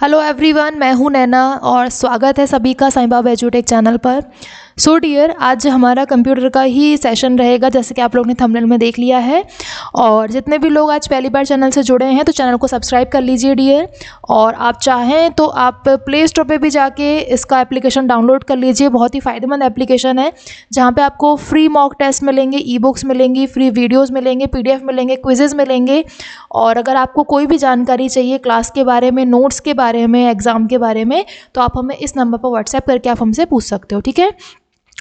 Hello everyone, मैं हूं नैना और स्वागत है सभी का साईं बाबा एजुटेक चैनल पर। सो डियर, आज हमारा कंप्यूटर का ही सेशन रहेगा, जैसे कि आप लोग ने थंबनेल में देख लिया है। और जितने भी लोग आज पहली बार चैनल से जुड़े हैं तो चैनल को सब्सक्राइब कर लीजिए डियर। और आप चाहें तो आप प्ले स्टोर पर भी जाके इसका एप्लीकेशन डाउनलोड कर लीजिए। बहुत ही फ़ायदेमंद एप्लीकेशन है जहाँ पर आपको फ्री मॉक टेस्ट मिलेंगे, ई बुक्स मिलेंगी, फ्री वीडियोज़ मिलेंगे, PDF मिलेंगे, क्विजेज़ मिलेंगे। और अगर आपको कोई भी जानकारी चाहिए क्लास के बारे में, नोट्स के बारे में, एग्ज़ाम के बारे में, तो आप हमें इस नंबर पर व्हाट्सएप करके आप हमसे पूछ सकते हो। ठीक है,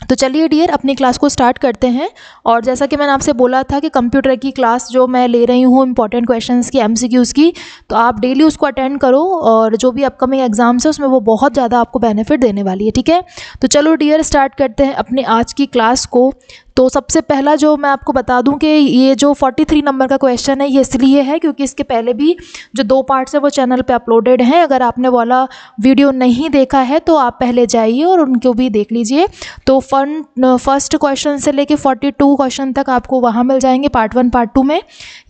तो चलिए डियर अपनी क्लास को स्टार्ट करते हैं। और जैसा कि मैंने आपसे बोला था कि कंप्यूटर की क्लास जो मैं ले रही हूँ इंपॉर्टेंट क्वेश्चंस की, MCQs की, तो आप डेली उसको अटेंड करो और जो भी अपकमिंग एग्जाम्स है उसमें वो बहुत ज़्यादा आपको बेनिफिट देने वाली है। ठीक है, तो चलो डियर स्टार्ट करते हैं अपनी आज की क्लास को। तो सबसे पहला जो मैं आपको बता दूं कि ये जो 43 नंबर का क्वेश्चन है ये इसलिए है क्योंकि इसके पहले भी जो 2 पार्ट्स है वो चैनल पे अपलोडेड हैं। अगर आपने वाला वीडियो नहीं देखा है तो आप पहले जाइए और उनको भी देख लीजिए। तो फर्स्ट क्वेश्चन से लेके 42 क्वेश्चन तक आपको वहाँ मिल जाएंगे पार्ट 1 पार्ट 2 में।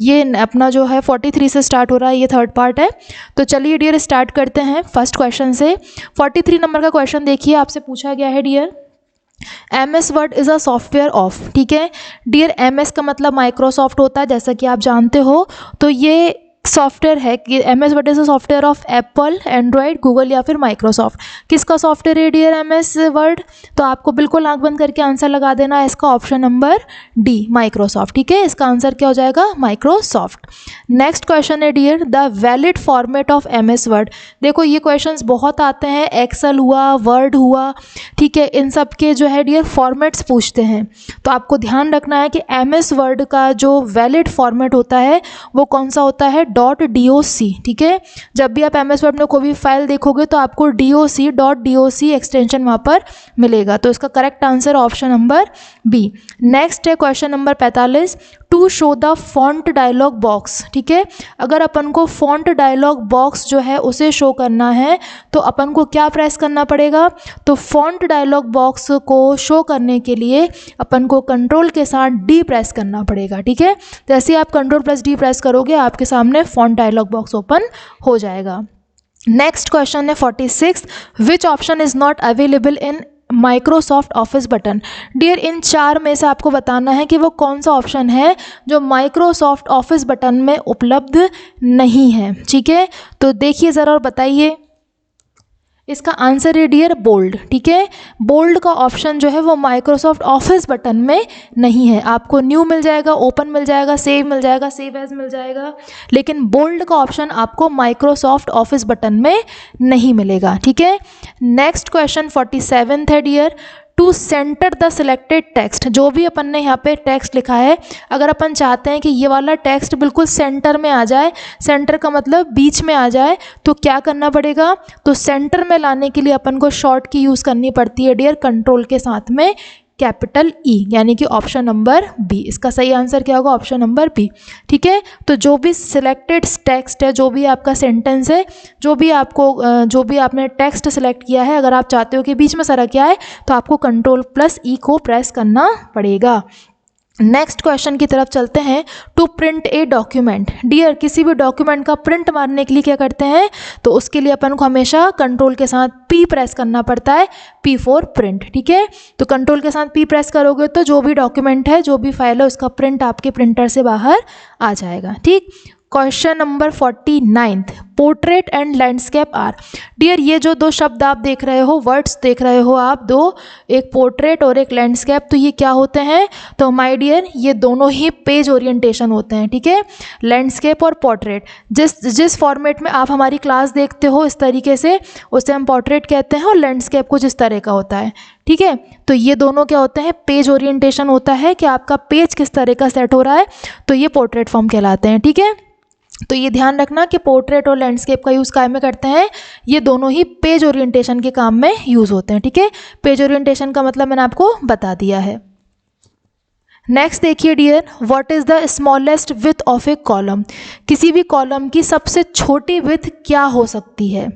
ये अपना जो है 43 से स्टार्ट हो रहा है, ये थर्ड पार्ट है। तो चलिए डियर स्टार्ट करते हैं फर्स्ट क्वेश्चन से। 43 नंबर का क्वेश्चन देखिए, आपसे पूछा गया है dear, MS word is a software of. ठीक है डियर, MS का मतलब माइक्रोसॉफ्ट होता है जैसा कि आप जानते हो। तो ये सॉफ्टवेयर है कि MS word is a software of Apple, Android, Google या फिर माइक्रोसॉफ्ट। किसका सॉफ्टवेयर है डियर MS वर्ड? तो आपको बिल्कुल आंख बंद करके आंसर लगा देना है इसका ऑप्शन नंबर D, माइक्रोसॉफ्ट। ठीक है, इसका आंसर क्या हो जाएगा? माइक्रोसॉफ्ट। नेक्स्ट क्वेश्चन है dear, the valid format of MS word. देखो ये क्वेश्चंस बहुत आते हैं, एक्सेल हुआ, वर्ड हुआ, ठीक है, इन सब के जो है डियर फॉर्मेट्स पूछते हैं। तो आपको ध्यान रखना है कि MS वर्ड का जो वैलिड फॉर्मेट होता है वो कौन सा होता है? .doc। ठीक है, जब भी आप MS वर्ड में कोई भी फाइल देखोगे तो आपको .doc एक्सटेंशन वहाँ पर मिलेगा। तो इसका correct answer option number B। Next है question number 45, to show the font dialog box. ठीक है, अगर अपन को फॉन्ट डायलॉग बॉक्स जो है उसे शो करना है तो अपन को क्या प्रेस करना पड़ेगा? तो फॉन्ट डायलॉग बॉक्स को शो करने के लिए अपन को कंट्रोल के साथ D प्रेस करना पड़ेगा। ठीक है, जैसे आप कंट्रोल+D प्रेस करोगे आपके सामने फॉन्ट डायलॉग बॉक्स ओपन हो जाएगा। नेक्स्ट क्वेश्चन है 46, which option is not available in Microsoft Office button. Dear, इन 4 में से आपको बताना है कि वो कौन सा ऑप्शन है जो माइक्रोसॉफ्ट ऑफिस बटन में उपलब्ध नहीं है। ठीक है, तो देखिए ज़रा और बताइए। इसका आंसर है डियर बोल्ड। ठीक है, बोल्ड का ऑप्शन जो है वो माइक्रोसॉफ्ट ऑफिस बटन में नहीं है। आपको न्यू मिल जाएगा, ओपन मिल जाएगा, सेव मिल जाएगा, सेव एज मिल जाएगा, लेकिन बोल्ड का ऑप्शन आपको माइक्रोसॉफ्ट ऑफिस बटन में नहीं मिलेगा। ठीक है, नेक्स्ट क्वेश्चन 47 है dear, to centre the selected text. जो भी अपन ने यहाँ पे टेक्स्ट लिखा है, अगर अपन चाहते हैं कि ये वाला टेक्स्ट बिल्कुल सेंटर में आ जाए, सेंटर का मतलब बीच में आ जाए, तो क्या करना पड़ेगा? तो सेंटर में लाने के लिए अपन को शॉर्ट की यूज़ करनी पड़ती है डियर, कंट्रोल के साथ में कैपिटल E, यानी कि ऑप्शन नंबर B। इसका सही आंसर क्या होगा? Option number B। ठीक है, तो जो भी सिलेक्टेड टेक्स्ट है, जो भी आपका सेंटेंस है, जो भी आपने टेक्स्ट सेलेक्ट किया है, अगर आप चाहते हो कि बीच में सरक आए तो आपको कंट्रोल+E को प्रेस करना पड़ेगा। नेक्स्ट क्वेश्चन की तरफ चलते हैं, to print a document. Dear, किसी भी डॉक्यूमेंट का प्रिंट मारने के लिए क्या करते हैं? तो उसके लिए अपन को हमेशा कंट्रोल के साथ P प्रेस करना पड़ता है, P फॉर प्रिंट। ठीक है, तो कंट्रोल के साथ P प्रेस करोगे तो जो भी डॉक्यूमेंट है, जो भी फाइल है, उसका प्रिंट आपके प्रिंटर से बाहर आ जाएगा। ठीक, question number 49, portrait and landscape are. Dear, ये जो 2 शब्द आप देख रहे हो, वर्ड्स देख रहे हो आप दो, एक पोर्ट्रेट और एक लैंडस्केप, तो ये क्या होते हैं? तो माय डियर, ये दोनों ही पेज ओरिएंटेशन होते हैं। ठीक है, लैंडस्केप और पोर्ट्रेट, जिस फॉर्मेट में आप हमारी क्लास देखते हो इस तरीके से, उसे हम पोर्ट्रेट कहते हैं, और लैंडस्केप कुछ इस तरह का होता है। ठीक है, तो ये दोनों क्या होते हैं? पेज ओरिएंटेशन होता है कि आपका पेज किस तरह का सेट हो रहा है, तो ये पोर्ट्रेट फॉर्म कहलाते हैं। ठीक है, तो ये ध्यान रखना कि पोर्ट्रेट और लैंडस्केप का यूज़ काय में करते हैं? ये दोनों ही पेज ओरिएंटेशन के काम में यूज़ होते हैं। ठीक है, पेज ओरिएंटेशन का मतलब मैंने आपको बता दिया है। नेक्स्ट देखिए dear, what is the smallest width of a column. किसी भी कॉलम की सबसे छोटी विथ क्या हो सकती है?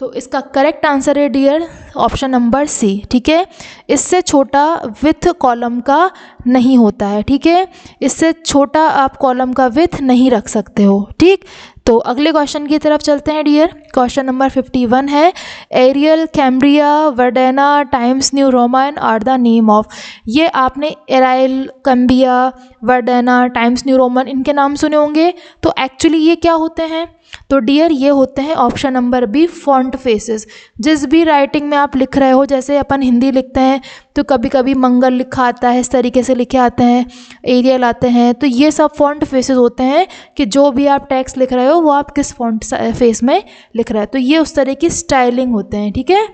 तो इसका करेक्ट आंसर है डियर ऑप्शन नंबर सी। ठीक है, इससे छोटा विथ कॉलम का नहीं होता है। ठीक है, इससे छोटा आप कॉलम का विथ नहीं रख सकते हो। ठीक, तो अगले क्वेश्चन की तरफ चलते हैं डियर। क्वेश्चन नंबर 51 है, Arial, Cambria, Verdana, Times New Roman are the name of. ये आपने Arial, Cambria, Verdana, Times New Roman इनके नाम सुने होंगे। तो एक्चुअली ये क्या होते हैं? तो डियर ये होते हैं option number B, font faces. जिस भी राइटिंग में आप लिख रहे हो, जैसे अपन हिंदी लिखते हैं तो कभी कभी मंगल लिखा आता है, इस तरीके से लिखे आते हैं, एरियल आते हैं, तो ये सब फॉन्ट फेसेस होते हैं कि जो भी आप टेक्स्ट लिख रहे हो वो आप किस फॉन्ट फेस में लिख रहे हो। तो ये उस तरह की स्टाइलिंग होते हैं। ठीक है,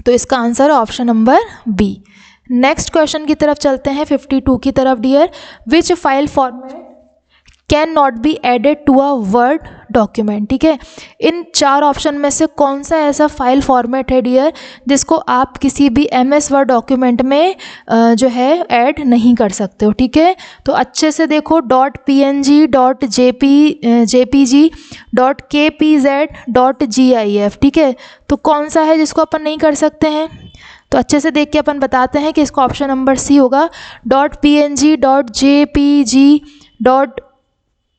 तो इसका आंसर है option number B. Next question की तरफ चलते हैं 52 की तरफ dear. Which file format can not be added to a word document. ठीक है, इन चार ऑप्शन में से कौन सा ऐसा फाइल फॉर्मेट है डियर जिसको आप किसी भी MS वर्ड डॉक्यूमेंट में जो है ऐड नहीं कर सकते हो। ठीक है, तो अच्छे से देखो, .png, .jpg, .kpz, .gif। ठीक है, तो कौन सा है जिसको अपन नहीं कर सकते हैं? तो अच्छे से देख के अपन बताते हैं कि इसका ऑप्शन नंबर सी होगा। .png, .jpg,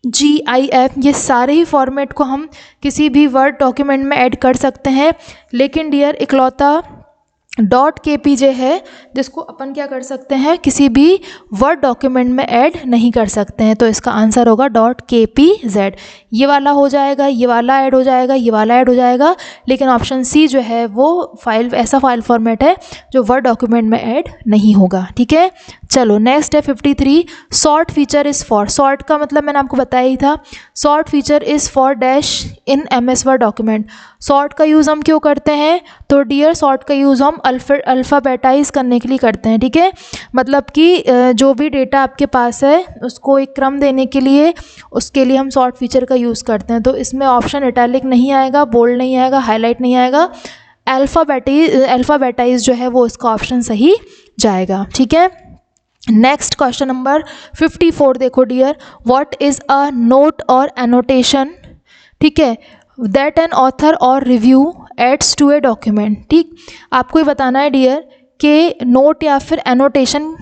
.gif, ये सारे ही फॉर्मेट को हम किसी भी वर्ड डॉक्यूमेंट में ऐड कर सकते हैं, लेकिन डियर इकलौता .kpj है जिसको अपन क्या कर सकते हैं, किसी भी वर्ड डॉक्यूमेंट में ऐड नहीं कर सकते हैं। तो इसका आंसर होगा .kpz। ये वाला हो जाएगा, ये वाला ऐड हो जाएगा, ये वाला ऐड हो जाएगा, लेकिन ऑप्शन सी जो है वो फाइल, ऐसा फाइल फॉर्मेट है जो वर्ड डॉक्यूमेंट में ऐड नहीं होगा। ठीक है, चलो नेक्स्ट है 53, sort feature is for. Sort का मतलब मैंने आपको बताया ही था, sort feature is for dash in MS word document. Sort का यूज़ हम क्यों करते हैं? तो डियर सॉर्ट का यूज़ हम अल्फ़ाबेटाइज करने के लिए करते हैं। ठीक है, मतलब कि जो भी डेटा आपके पास है उसको एक क्रम देने के लिए, उसके लिए हम सॉर्ट फीचर का यूज़ करते हैं। तो इसमें ऑप्शन इटैलिक नहीं आएगा, बोल्ड नहीं आएगा, हाईलाइट नहीं आएगा, अल्फ़ाबेटाइज जो है वो इसका ऑप्शन सही जाएगा। ठीक है, नेक्स्ट क्वेश्चन नंबर 54 देखो dear, what is a note और एनोटेशन। ठीक है, दैट एन ऑथर और review adds to a document. ठीक, आपको ये बताना है डियर कि नोट या फिर एनोटेशन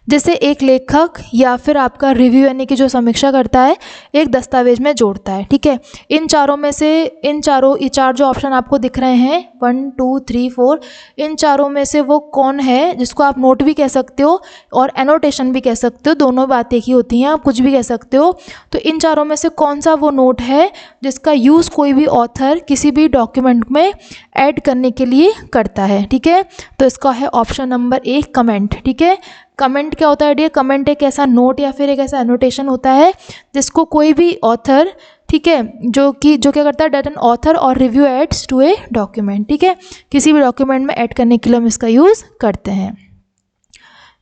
जैसे एक लेखक या फिर आपका रिव्यू यानी कि जो समीक्षा करता है एक दस्तावेज में जोड़ता है। ठीक है, इन चारों में से ये चार जो ऑप्शन आपको दिख रहे हैं 1 2 3 4, इन चारों में से वो कौन है जिसको आप नोट भी कह सकते हो और एनोटेशन भी कह सकते हो, दोनों बातें ही होती हैं, आप कुछ भी कह सकते हो। तो इन चारों में से कौन सा वो नोट है जिसका यूज़ कोई भी ऑथर किसी भी डॉक्यूमेंट में ऐड करने के लिए करता है? ठीक है, तो इसका है ऑप्शन नंबर ए, कमेंट। ठीक है, कमेंट क्या होता है डियर? कमेंट एक ऐसा नोट या फिर एक ऐसा एनोटेशन होता है जिसको कोई भी ऑथर, ठीक है, जो क्या करता है, डेट एन ऑथर और review adds to a document. ठीक है, किसी भी डॉक्यूमेंट में ऐड करने के लिए हम इसका यूज़ करते हैं।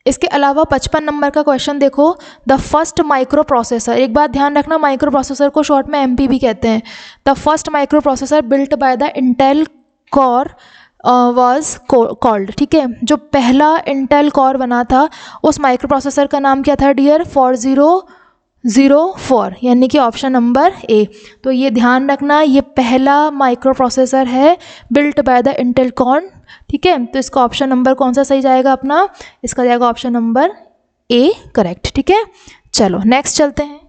इसके अलावा 55 नंबर का क्वेश्चन देखो, द फर्स्ट माइक्रो प्रोसेसर। एक बात ध्यान रखना, माइक्रो प्रोसेसर को शॉर्ट में MP भी कहते हैं। The first micro processor built by the Intel core was called. ठीक है, जो पहला इंटेल कोर बना था उस माइक्रो प्रोसेसर का नाम क्या था डियर? 4004, यानी कि ऑप्शन नंबर ए। तो ये ध्यान रखना, ये पहला माइक्रो प्रोसेसर है built by the Intel core. ठीक है, तो इसका ऑप्शन नंबर कौन सा सही जाएगा अपना? इसका जाएगा ऑप्शन नंबर ए, करेक्ट। ठीक है, चलो नेक्स्ट चलते हैं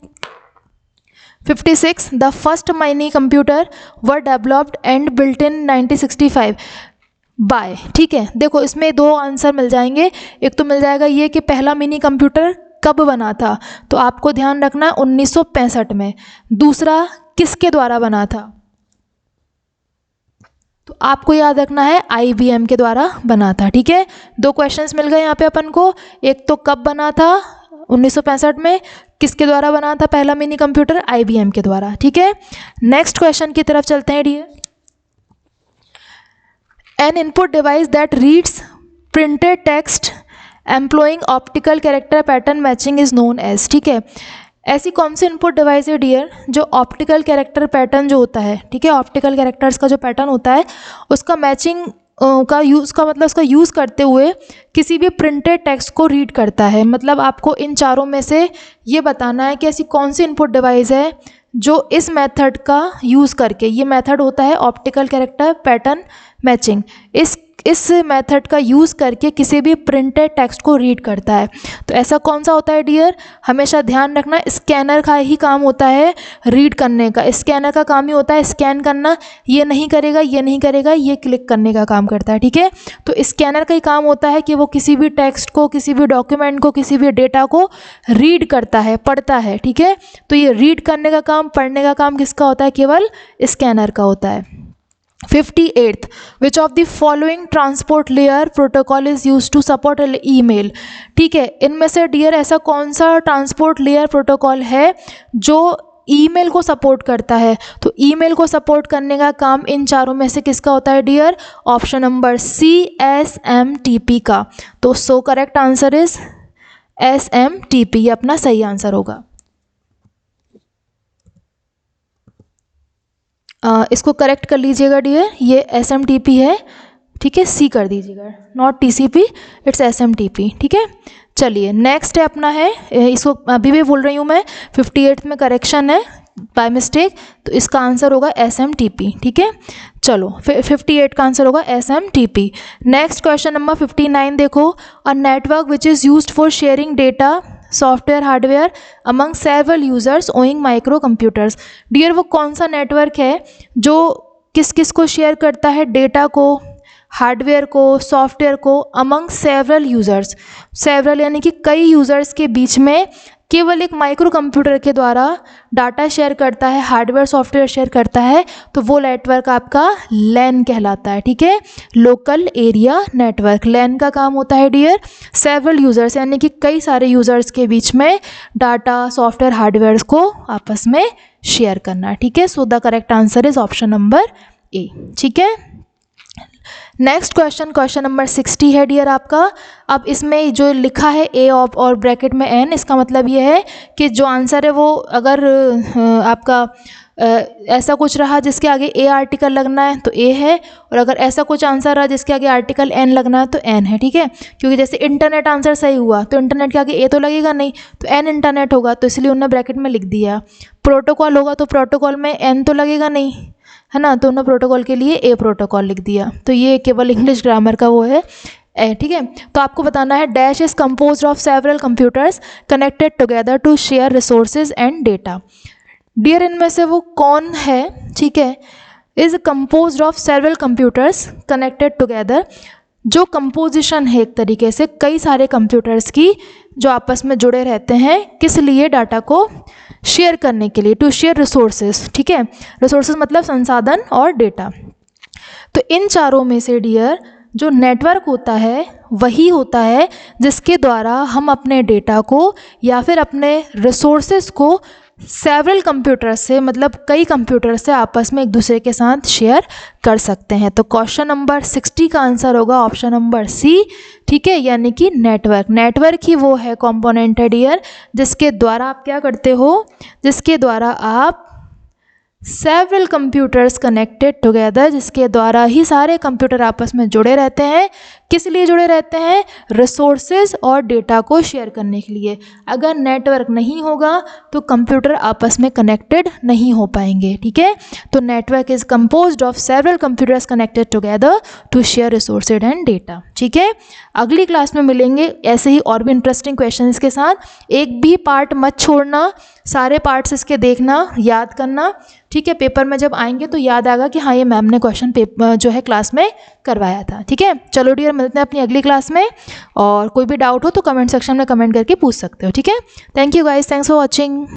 56, the first mini computer were developed and built in 1965 by. ठीक है, देखो इसमें दो आंसर मिल जाएंगे। एक तो मिल जाएगा ये कि पहला मिनी कंप्यूटर कब बना था, तो आपको ध्यान रखना 1965 में। दूसरा किसके द्वारा बना था, तो आपको याद रखना है IBM के द्वारा बना था। ठीक है, दो क्वेश्चंस मिल गए यहाँ पे अपन को, एक तो कब बना था 1965 में, किसके द्वारा बना था पहला मिनी कंप्यूटर? IBM के द्वारा। ठीक है, नेक्स्ट क्वेश्चन की तरफ चलते हैं dear. An input device that reads printed text employing optical character pattern matching is known as। ठीक है, ऐसी कौन सी इनपुट डिवाइस है डियर जो ऑप्टिकल कैरेक्टर पैटर्न जो होता है, ठीक है, ऑप्टिकल कैरेक्टर्स का जो पैटर्न होता है उसका मैचिंग का यूज़ का मतलब उसका यूज़ करते हुए किसी भी प्रिंटेड टेक्स्ट को रीड करता है। मतलब आपको इन चारों में से ये बताना है कि ऐसी कौन सी इनपुट डिवाइस है जो इस मेथड का यूज़ करके, ये मेथड होता है ऑप्टिकल कैरेक्टर पैटर्न मैचिंग, इस मेथड का यूज़ करके किसी भी प्रिंटेड टेक्स्ट को रीड करता है। तो ऐसा कौन सा होता है डियर, हमेशा ध्यान रखना, स्कैनर का ही काम होता है रीड करने का, स्कैनर का काम ही होता है स्कैन करना, ये नहीं करेगा, ये नहीं करेगा, ये क्लिक करने का काम करता है, ठीक है। तो स्कैनर का ही काम होता है कि वो किसी भी टेक्स्ट को, किसी भी डॉक्यूमेंट को, किसी भी डेटा को रीड करता है, पढ़ता है, ठीक है। तो ये रीड करने का काम, पढ़ने का काम किसका होता है, केवल स्कैनर का होता है। 58th, which of the following transport layer protocol is used to support email? ठीक है, इनमें से डियर ऐसा कौन सा ट्रांसपोर्ट लेयर प्रोटोकॉल है जो ईमेल को सपोर्ट करता है? तो ईमेल को सपोर्ट करने का काम इन चारों में से किसका होता है dear? Option number C, SMTP का। तो so correct answer is SMTP, ये अपना सही आंसर होगा। इसको करेक्ट कर लीजिएगा डियर, ये SMTP है, ठीक है, सी कर दीजिएगा, नॉट TCP, इट्स SMTP, ठीक है। चलिए नेक्स्ट है अपना है, इसको अभी भी बोल रही हूँ मैं, 58 में करेक्शन है बाय मिस्टेक, तो इसका आंसर होगा SMTP, ठीक है। चलो 58 का आंसर होगा SMTP। नेक्स्ट क्वेश्चन नंबर 59 देखो, a network which is used for sharing data software hardware among several users owing micro computers. Dear वो कौन सा नेटवर्क है जो किस किस को शेयर करता है, डेटा को, हार्डवेयर को, सॉफ्टवेयर को, अमंग सेवरल यूजर्स, सेवरल यानी कि कई यूजर्स के बीच में केवल एक माइक्रो कंप्यूटर के द्वारा डाटा शेयर करता है, हार्डवेयर सॉफ्टवेयर शेयर करता है, तो वो नेटवर्क आपका लैन कहलाता है, ठीक है, लोकल एरिया नेटवर्क। लैन का काम होता है डियर सेवरल यूजर्स यानी कि कई सारे यूजर्स के बीच में डाटा, सॉफ्टवेयर, हार्डवेयर को आपस में शेयर करना, ठीक है। So the correct answer is option number A, ठीक है। नेक्स्ट क्वेश्चन, क्वेश्चन नंबर 60 है डियर आपका। अब इसमें जो लिखा है ए और ब्रैकेट में एन, इसका मतलब ये है कि जो आंसर है वो अगर आपका ऐसा कुछ रहा जिसके आगे ए आर्टिकल लगना है तो ए है, और अगर ऐसा कुछ आंसर रहा जिसके आगे आर्टिकल एन लगना है तो एन है, ठीक है। क्योंकि जैसे इंटरनेट आंसर सही हुआ तो इंटरनेट के आगे ए तो लगेगा नहीं, तो एन इंटरनेट होगा, तो इसलिए उन्होंने ब्रैकेट में लिख दिया। प्रोटोकॉल होगा तो प्रोटोकॉल में एन तो लगेगा नहीं, है ना, तो उन्होंने प्रोटोकॉल के लिए ए प्रोटोकॉल लिख दिया। तो ये केवल इंग्लिश ग्रामर का वो है, ठीक है। तो आपको बताना है dash is composed of several computers connected together to share resources and data. Dear इनमें से वो कौन है, ठीक है, is composed of several computers connected together, जो कंपोजिशन है एक तरीके से कई सारे कंप्यूटर्स की जो आपस में जुड़े रहते हैं, किस लिए? डाटा को शेयर करने के लिए, टू शेयर रिसोर्सेज, ठीक है, रिसोर्सेज मतलब संसाधन और डेटा। तो इन चारों में से डियर जो नेटवर्क होता है वही होता है जिसके द्वारा हम अपने डेटा को या फिर अपने रिसोर्सेज को सेवरल कंप्यूटर से, मतलब कई कंप्यूटर से आपस में एक दूसरे के साथ शेयर कर सकते हैं। तो क्वेश्चन नंबर 60 का आंसर होगा ऑप्शन नंबर सी, ठीक है, यानी कि नेटवर्क। नेटवर्क ही वो है कंपोनेंट है डियर जिसके द्वारा आप क्या करते हो, जिसके द्वारा आप सेवरल कंप्यूटर्स कनेक्टेड टुगेदर, जिसके द्वारा ही सारे कंप्यूटर आपस में जुड़े रहते हैं। किस लिए जुड़े रहते हैं? रिसोर्सेज और डेटा को शेयर करने के लिए। अगर नेटवर्क नहीं होगा तो कंप्यूटर आपस में कनेक्टेड नहीं हो पाएंगे, ठीक है। तो network is composed of several computers connected together to share resources and data, ठीक है। अगली क्लास में मिलेंगे ऐसे ही और भी इंटरेस्टिंग क्वेश्चंस के साथ। एक भी पार्ट मत छोड़ना, सारे पार्ट्स इसके देखना, याद करना, ठीक है। पेपर में जब आएंगे तो याद आएगा कि हाँ ये मैम ने क्वेश्चन पेपर जो है क्लास में करवाया था, ठीक है। चलो डियर मिलते हैं अपनी अगली क्लास में, और कोई भी डाउट हो तो कमेंट सेक्शन में कमेंट करके पूछ सकते हो, ठीक है। Thank you guys, thanks for watching.